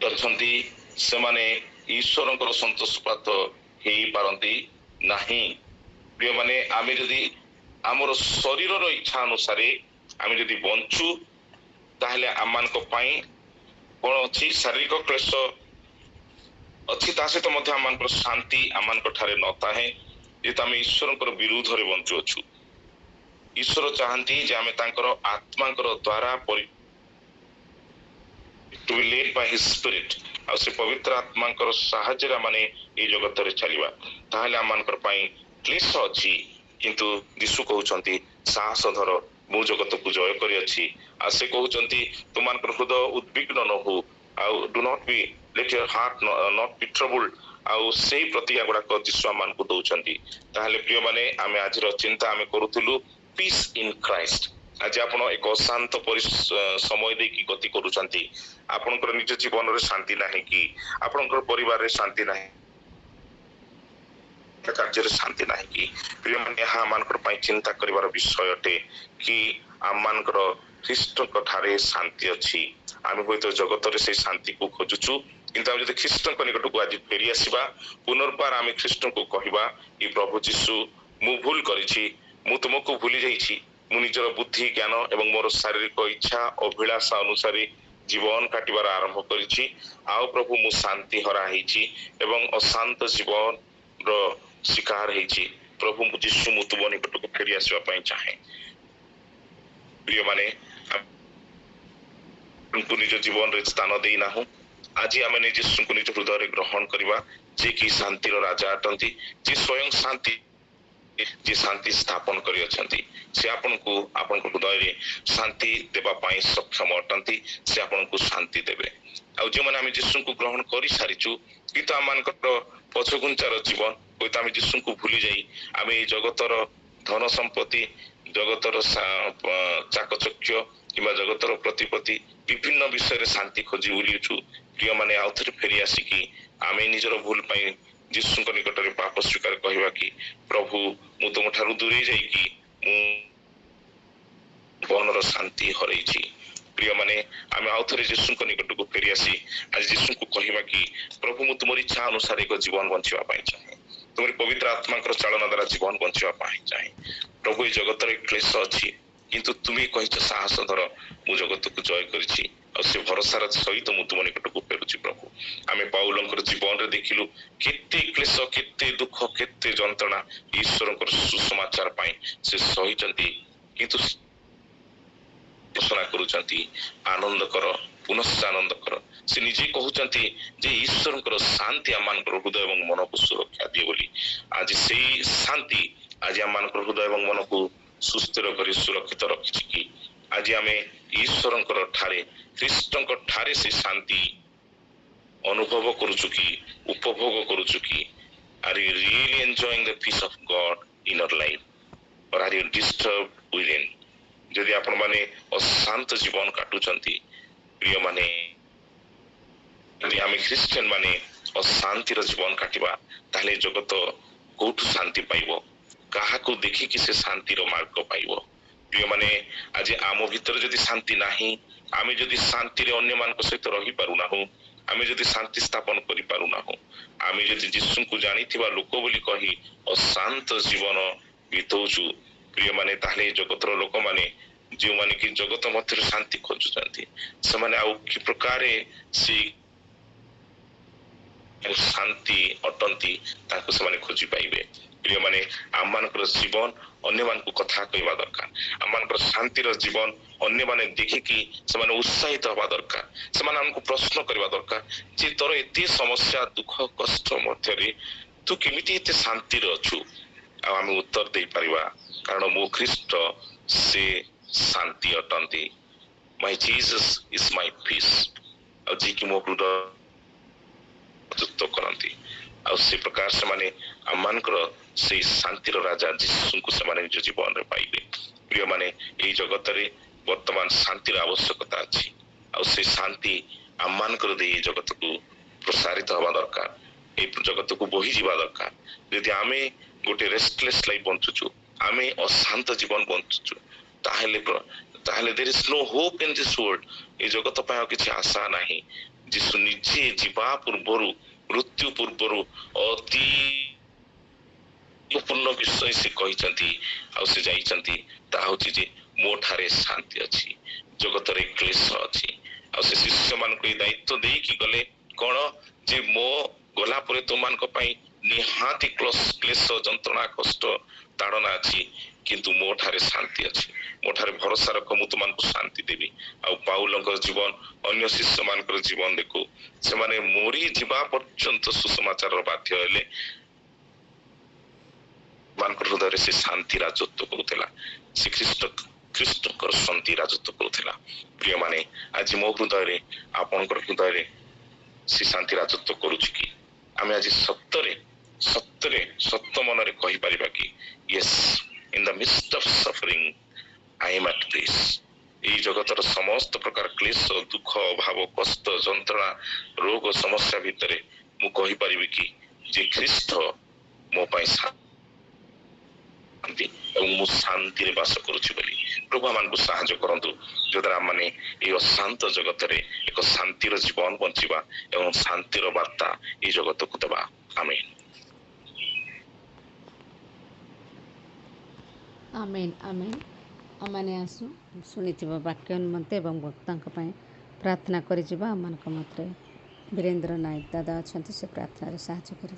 ଅଛନ୍ତି ସେମାନେ ଈଶ୍ୱରଙ୍କର ସନ୍ତୋଷପାତ ହେଇପାରନ୍ତି ନାହିଁ। ପ୍ରିୟମାନେ, ଆମେ ଯଦି ଆମର ଶରୀରର ଇଚ୍ଛା ଅନୁସାରେ ଆମେ ଯଦି ବଞ୍ଚୁ ତାହେଲେ ଆମମାନଙ୍କ ପାଇଁ କଣ ଅଛି, ଶାରୀରିକ କ୍ଲେଶ ଅଛି, ତା ସହିତ ମଧ୍ୟ ଆମମାନଙ୍କର ଶାନ୍ତି ଆମମାନଙ୍କ ଠାରେ ନଥାଏ, ଯେହେତୁ ଆମେ ଈଶ୍ୱରଙ୍କର ବିରୁଦ୍ଧରେ ବଞ୍ଚୁଅଛୁ। ଈଶ୍ୱର ଚାହାନ୍ତି ଯେ ଆମେ ତାଙ୍କର ଆତ୍ମାଙ୍କର ଦ୍ଵାରା to be led by his spirit, ଆଉ ସେ ପବିତ୍ର ଆତ୍ମାଙ୍କର ସାହାଯ୍ୟରେ ଆମେ ଏଇ ଜଗତରେ ଚାଲିବା, ତାହେଲେ ଆମମାନଙ୍କର ପାଇଁ କ୍ଲେଶ ଅଛି। କିନ୍ତୁ ଯୀଶୁ କହୁଛନ୍ତି ସାହସ ଧର, ମୁଁ ଜଗତକୁ ଜୟ କରିଅଛି। ଆଉ ସେ କହୁଛନ୍ତି ତୁମମାନଙ୍କର ହୃଦୟ ଉଦ୍ବିଗ୍ନ ନ ହଉ, ଆଉ do not be let your heart not be troubled, ଆଉ ସେଇ ପ୍ରତିଜ୍ଞା ଗୁଡାକ ଯୀଶୁ ଆମମାନଙ୍କୁ ଦଉଛନ୍ତି। ତାହେଲେ ପ୍ରିୟମାନେ, ଆମେ ଆଜିର ଚିନ୍ତା ଆମେ କରୁଥିଲୁ ପିସ୍ ଇନ୍ କ୍ରାଇଷ୍ଟ। ଆଜି ଆପଣ ଏକ ଅଶାନ୍ତ ସମୟ ଦେଇକି ଗତି କରୁଛନ୍ତି, ଆପଣଙ୍କର ନିଜ ଜୀବନରେ ଶାନ୍ତି ନାହିଁ କି, ଆପଣଙ୍କର ପରିବାରରେ ଶାନ୍ତି ନାହିଁ, କାର୍ଯ୍ୟରେ ଶାନ୍ତି ନାହିଁ କି? ପ୍ରିୟମାନେ, ଏହା ଆମମାନଙ୍କର ପାଇଁ ଚିନ୍ତା କରିବାର ବିଷୟ ଅଟେ କି ଆମମାନଙ୍କର ଖ୍ରୀଷ୍ଟଙ୍କ ଠାରେ ଶାନ୍ତି ଅଛି। ଆମେ ହୁଏତ ଜଗତରେ ସେଇ ଶାନ୍ତିକୁ ଖୋଜୁଛୁ, କିନ୍ତୁ ଆମେ ଯଦି ଖ୍ରୀଷ୍ଟଙ୍କ ନିକଟକୁ ଆଜି ଫେରି ଆସିବା, ପୁନର୍ବାର ଆମେ ଖ୍ରୀଷ୍ଟଙ୍କୁ କହିବା କି ପ୍ରଭୁ ଯୀଶୁ, ମୁଁ ଭୁଲ କରିଛି, ମୁଁ ତୁମକୁ ଭୁଲି ଯାଇଛି, ମୁଁ ନିଜର ବୁଦ୍ଧି, ଜ୍ଞାନ ଏବଂ ମୋର ଶାରୀରିକ ଇଚ୍ଛା, ଅଭିଳାଷା ଅନୁସାରେ ଜୀବନ କାଟିବାର ଆରମ୍ଭ କରିଛି। ଆଉ ପ୍ରଭୁ, ମୁଁ ଶାନ୍ତି ହରା ହେଇଛି ଏବଂ ଅଶାନ୍ତ ଜୀବନର ଶିକାର ହେଇଛି। ପ୍ରଭୁ ଯୀଶୁ, ମୁଁ ତୁମ ନିକଟକୁ ଫେରି ଆସିବା ପାଇଁ ଚାହେଁ। ପ୍ରିୟମାନେ, ଆମକୁ ନିଜ ଜୀବନରେ ସ୍ଥାନ ଦେଇନାହୁଁ। ଆଜି ଆମେ ଯୀଶୁଙ୍କୁ ନିଜ ହୃଦୟରେ ଗ୍ରହଣ କରିବା, ଯେ କି ଶାନ୍ତିର ରାଜା ଅଟନ୍ତି, ଯେ ସ୍ୱୟଂ ଶାନ୍ତି, ଯେ ଶାନ୍ତି ସ୍ଥାପନ କରିଅଛନ୍ତି। ସେ ଆପଣଙ୍କୁ ଆପଣଙ୍କ ହୃଦୟରେ ଶାନ୍ତି ଦେବା ପାଇଁ ସକ୍ଷମ ଅଟନ୍ତି। ସେ ଆପଣଙ୍କୁ ଶାନ୍ତି ଦେବେ। ଆଉ ଯେଉଁମାନେ ଆମେ ଯୀଶୁଙ୍କୁ ଗ୍ରହଣ କରିସାରିଛୁ, କିନ୍ତୁ ଆମମାନଙ୍କର ପଛଘୁଞ୍ଚାର ଜୀବନ, ହୁଏତ ଆମେ ଯୀଶୁଙ୍କୁ ଭୁଲି ଯାଇ ଆମେ ଏଇ ଜଗତର ଧନ ସମ୍ପତ୍ତି, ଜଗତର ଚାକଚକ୍ୟ କିମ୍ବା ଜଗତର ପ୍ରତିପତ୍ତି ବିଭିନ୍ନ ବିଷୟରେ ଶାନ୍ତି ଖୋଜି ବୁଲିଛୁ। ପ୍ରିୟମାନେ, ଆଉ ଥରେ ଫେରି ଆସିକି ଆମେ ନିଜର ଭୁଲ ପାଇଁ ଯୀଶୁଙ୍କ ନିକଟରେ ପାପ ସ୍ୱୀକାର କହିବା କି ପ୍ରଭୁ, ମୁଁ ତୁମ ଠାରୁ ଦୂରେଇ ଯାଇକି ମୁଁ ଜୀବନର ଶାନ୍ତି ହରେଇଛି। ପ୍ରିୟ ମାନେ ଆମେ ଆଉ ଥରେ ଯୀଶୁଙ୍କ ନିକଟକୁ ଫେରି ଆସି ଆଜି ଯୀଶୁଙ୍କୁ କହିବା କି ପ୍ରଭୁ ମୁଁ ତୁମର ଇଚ୍ଛା ଅନୁସାରେ ଏକ ଜୀବନ ବଞ୍ଚିବା ପାଇଁ ଚାହେଁ, ତୁମରି ପବିତ୍ର ଆତ୍ମାଙ୍କର ଚାଳନା ଦ୍ୱାରା ଜୀବନ ବଞ୍ଚିବା ପାଇଁ ଚାହେଁ। ପ୍ରଭୁ ଏ ଜଗତରେ କ୍ଲେଶ ଅଛି, କିନ୍ତୁ ତୁମେ କହିଛ ସାହସ ଧର, ମୁଁ ଜଗତକୁ ଜୟ କରିଛି, ଆଉ ସେ ଭରସାର ସହିତ ମୁଁ ତୁମ ନିକଟକୁ ଫେରୁଛି। ପ୍ରଭୁ ଆମେ ପାଉଲଙ୍କର ଜୀବନରେ ଦେଖିଲୁ କେତେ କ୍ଲେଶ, କେତେ ଦୁଃଖ, କେତେ ଯନ୍ତ୍ରଣା ଈଶ୍ୱରଙ୍କର ସୁସମାଚାର ପାଇଁ ସେ ସହିଛନ୍ତି, କିନ୍ତୁ ଘୋଷଣା କରୁଛନ୍ତି ଆନନ୍ଦ କର, ପୁନଶ୍ଚ ଆନନ୍ଦ କର। ସେ ନିଜେ କହୁଛନ୍ତି ଯେ ଈଶ୍ୱରଙ୍କର ଶାନ୍ତି ଆମମାନଙ୍କର ହୃଦୟ ଏବଂ ମନକୁ ସୁରକ୍ଷା ଦିଏ ବୋଲି। ଆଜି ସେଇ ଶାନ୍ତି ଆଜି ଆମମାନଙ୍କର ହୃଦୟ ଏବଂ ମନକୁ ସୁସ୍ଥିର କରି ସୁରକ୍ଷିତ ରଖିଛି କି ଆଜି ଆମେ ଈଶ୍ୱରଙ୍କର ଠାରେ, ଖ୍ରୀଷ୍ଟଙ୍କ ଠାରେ ସେ ଶାନ୍ତି ଅନୁଭବ କରୁଛୁ କି, ଉପଭୋଗ କରୁଛୁ କି? Are you really enjoying the peace of God in your life, or are you disturbed within? ଯଦି ଆପଣ ମାନେ ଅଶାନ୍ତ ଜୀବନ କାଟୁଛନ୍ତି, ପ୍ରିୟ ମାନେ ଯଦି ଆମେ ଖ୍ରୀଷ୍ଟିଆନ ମାନେ ଅଶାନ୍ତିର ଜୀବନ କାଟିବା, ତାହେଲେ ଜଗତ କୋଉଠୁ ଶାନ୍ତି ପାଇବ? କାହାକୁ ଦେଖିକି ସେ ଶାନ୍ତିର ମାର୍ଗ ପାଇବ? ପ୍ରିୟ ମାନେ ଆଜି ଆମ ଭିତରେ ଯଦି ଶାନ୍ତି ନାହିଁ, ଆମେ ଯଦି ଶାନ୍ତିରେ ଅନ୍ୟମାନଙ୍କ ସହିତ ରହିପାରୁନାହୁଁ, ଆମେ ଯଦି ଶାନ୍ତି ସ୍ଥାପନ କରିପାରୁନାହୁଁ, ଆମେ ଯଦି ଯୀଶୁଙ୍କୁ ଜାଣିଥିବା ଲୋକ ବୋଲି କହି ଅଶାନ୍ତ ଜୀବନ ବିତଉଛୁ, ପ୍ରିୟ ମାନେ ତାହେଲେ ଏ ଜଗତର ଲୋକମାନେ ଯେଉଁମାନେ କି ଜଗତ ମଧ୍ୟରେ ଶାନ୍ତି ଖୋଜୁଛନ୍ତି, ସେମାନେ ଆଉ କି ପ୍ରକାର ସେ ଶାନ୍ତି ଅଟନ୍ତି ତାଙ୍କୁ ସେମାନେ ଖୋଜି ପାଇବେ? ପ୍ରିୟ ମାନେ ଆମମାନଙ୍କର ଜୀବନ ଅନ୍ୟମାନଙ୍କୁ କଥା କହିବା ଦରକାର, ଆମମାନଙ୍କର ଶାନ୍ତିର ଜୀବନ ଅନ୍ୟମାନେ ଦେଖିକି ସେମାନେ ଉତ୍ସାହିତ ହବା ଦରକାର, ସେମାନେ ଆମକୁ ପ୍ରଶ୍ନ କରିବା ଦରକାର ଯେ ତୋର ଏତେ ସମସ୍ୟା, ଦୁଃଖ, କଷ୍ଟ ମଧ୍ୟରେ ତୁ କେମିତି ଏତେ ଶାନ୍ତିରେ ଅଛୁ? ଆଉ ଆମେ ଉତ୍ତର ଦେଇପାରିବା, କାରଣ ମୋ ଖ୍ରୀଷ୍ଟ ସେ ଶାନ୍ତି ଅଟନ୍ତି। ମାଇ ଜିସସ୍ ଇଜ ମାଇ ପିସ୍। ଆଉ ଯିଏକି ମୋ ହୃଦୟ କରନ୍ତି, ଆଉ ସେ ପ୍ରକାର ସେମାନେ ଆମମାନଙ୍କର ସେଇ ଶାନ୍ତିର ରାଜା ଯୀଶୁଙ୍କୁ ସେମାନେ ନିଜ ଜୀବନରେ ପାଇବେ। ପ୍ରିୟ ମାନେ ଏଇ ଜଗତରେ ବର୍ତ୍ତମାନ ଶାନ୍ତିର ଆବଶ୍ୟକତା ଅଛି, ଆଉ ସେ ଶାନ୍ତି ଆମମାନଙ୍କର ଦେଇ ଏ ଜଗତକୁ ପ୍ରସାରିତ ହବା ଦରକାର, ଏଇ ଜଗତକୁ ବୋହିଯିବା ଦରକାର। ଯଦି ଆମେ ଗୋଟେ ରେଷ୍ଟଲେସ୍ ଲାଇଫ୍ ବଞ୍ଚୁଛୁ, ଆମେ ଅଶାନ୍ତ ଜୀବନ ବଞ୍ଚୁଛୁ, ତାହେଲେ there is no hope in this world। ଏ ଜଗତ ପାଇଁ ଆଉ କିଛି ଆଶା ନାହିଁ। ଯୀଶୁ ନିଜେ ଯିବା ପୂର୍ବରୁ, ମୃତ୍ୟୁ ପୂର୍ବରୁ ଅତି ପୂର୍ଣ୍ଣ ବିଷୟ ସେ କହିଛନ୍ତି, ଆଉ ସେ ଯାଇଛନ୍ତି, ତାହା ହଉଛି ଯେ ମୋ ଠାରେ ଶାନ୍ତି ଅଛି, ଜଗତରେ କ୍ଲେଶ ଅଛି। ଆଉ ସେ ଶିଷ୍ୟମାନଙ୍କୁ ଏଇ ଦାୟିତ୍ୱ ଦେଇକି ଗଲେ କଣ, ଯେ ମୋ ଗଲା ପରେ ତୁମମାନଙ୍କ ପାଇଁ ନିହାତି କ୍ଲେଶ, ଯନ୍ତ୍ରଣା, କଷ୍ଟ, ତାଡ଼ନା ଅଛି, କିନ୍ତୁ ମୋ ଠାରେ ଶାନ୍ତି ଅଛି। ମୋ ଠାରେ ଭରସା ରଖ, ମୁଁ ତୁମମାନଙ୍କୁ ଶାନ୍ତି ଦେବି। ଆଉ ପାଉଲଙ୍କର ଜୀବନ, ଅନ୍ୟ ଶିଷ୍ୟମାନଙ୍କର ଜୀବନ ଦେଖୁ, ସେମାନେ ମରି ଯିବା ପର୍ଯ୍ୟନ୍ତ ସୁସମାଚାରର ବାଧ୍ୟ ହେଲେ, ମାନଙ୍କର ହୃଦୟରେ ସେ ଶାନ୍ତି ରାଜତ୍ୱ କରୁଥିଲା, ସେ ଖ୍ରୀଷ୍ଟଙ୍କର ଶାନ୍ତି ରାଜତ୍ୱ କରୁଥିଲା। ପ୍ରିୟ ମାନେ ଆଜି ମୋ ହୃଦୟରେ, ଆପଣଙ୍କର ହୃଦୟରେ ସେ ଶାନ୍ତି ରାଜତ୍ୱ କରୁଛି କି? ଆମେ ଆଜି ସତରେ ସତରେ ସତ ମନରେ କହିପାରିବା କି yes, in the midst of suffering I am at peace. ଏଇ ଜଗତର ସମସ୍ତ ପ୍ରକାର କ୍ଲେଶ, ଦୁଃଖ, ଅଭାବ, କଷ୍ଟ, ଯନ୍ତ୍ରଣା, ରୋଗ, ସମସ୍ୟା ଭିତରେ ମୁଁ କହିପାରିବି କି ଯେ ଖ୍ରୀଷ୍ଟ ମୋ ପାଇଁ ଶାନ୍ତି, ଏବଂ ମୁଁ ଶାନ୍ତିରେ ବାସ କରୁଛି ବୋଲି। ପ୍ରଭୁ ଆମମାନଙ୍କୁ ସାହାଯ୍ୟ କରନ୍ତୁ, ଯଦ୍ୱାରା ଆମମାନେ ଏହି ଅଶାନ୍ତ ଜଗତରେ ଏକ ଶାନ୍ତିର ଜୀବନ ବଞ୍ଚିବା ଏବଂ ଶାନ୍ତିର ବାର୍ତ୍ତା ଏହି ଜଗତକୁ ଦେବା। ଆମେନ୍। ଆମେନ୍ ଆମେନ୍। ଆମମାନେ ଆସୁ ଶୁଣିଥିବା ବାକ୍ୟ ନିମନ୍ତେ ଏବଂ ଭକ୍ତଙ୍କ ପାଇଁ ପ୍ରାର୍ଥନା କରିଯିବା। ଆମମାନଙ୍କ ମଧ୍ୟରେ ବୀରେନ୍ଦ୍ର ନାୟକ ଦାଦା ଅଛନ୍ତି, ସେ ପ୍ରାର୍ଥନାରେ ସାହାଯ୍ୟ କରିବେ।